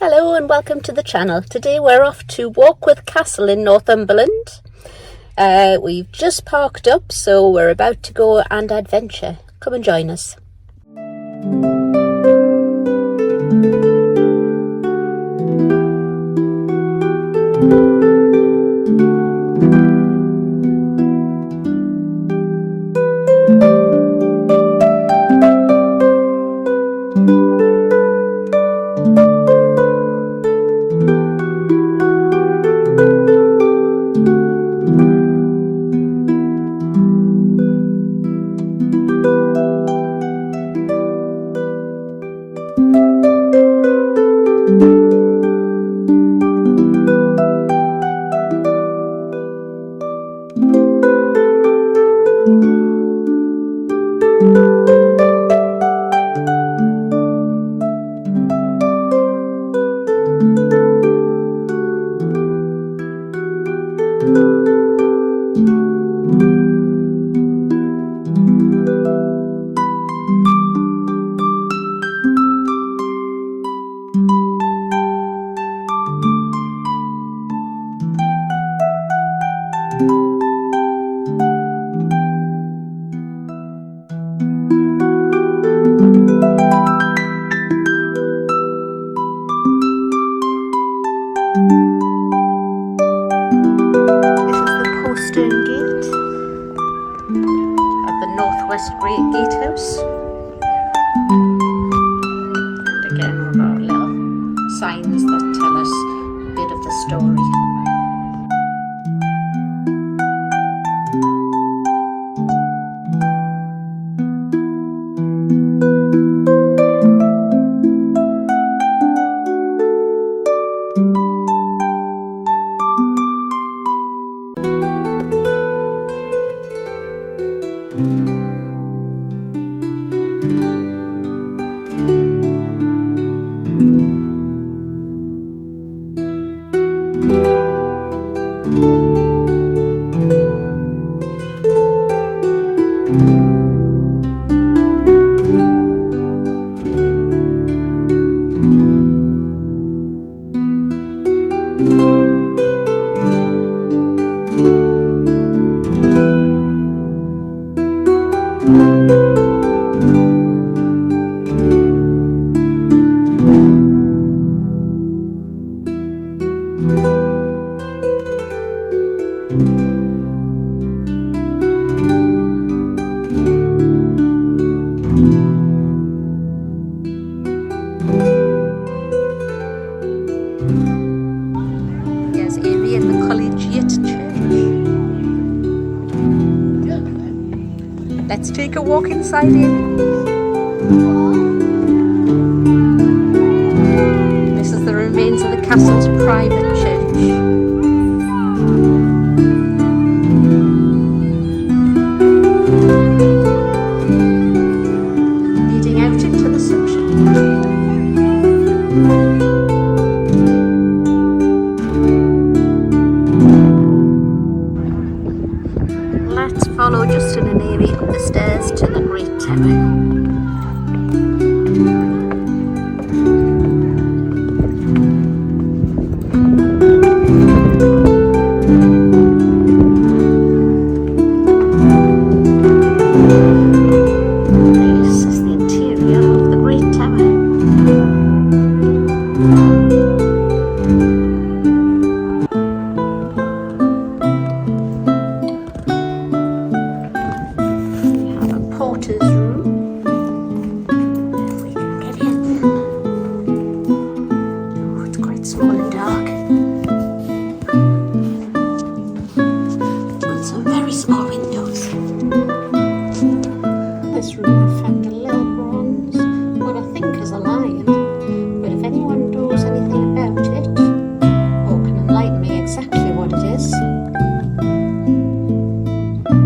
Hello and welcome to the channel. Today we're off to Warkworth Castle in Northumberland. We've just parked up, so we're about to go and adventure. Come and join us. Great gatehouse, and again we've got little signs that tell us a bit of the story. Let's take a walk inside here. This is the remains of the castle's private church. Leading out into the sunshine. Let's follow Justin and Amy up the stairs to the Great Tower. This is the interior of the Great Tower. Porter's room, if we can get in. Oh, it's quite small and dark. And some very small windows. This room I found a little bronze, what I think is a lion, but if anyone knows anything about it, or can enlighten me exactly what it is,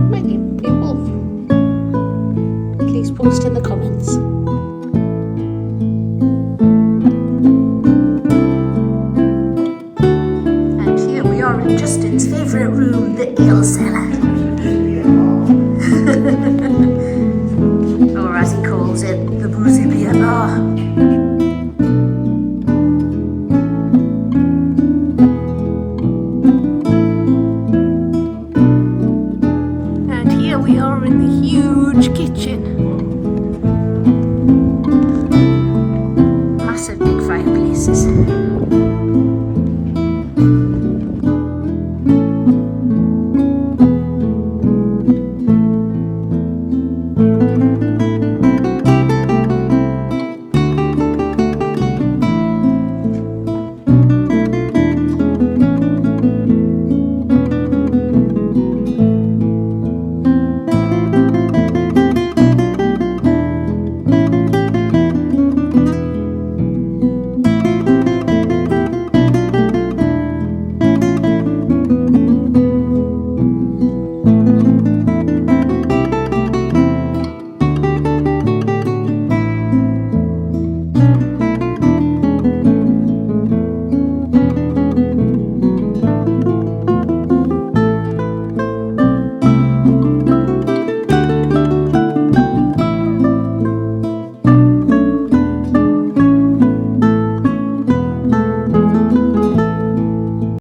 maybe be a wolf. Please post in the comments. big fireplaces.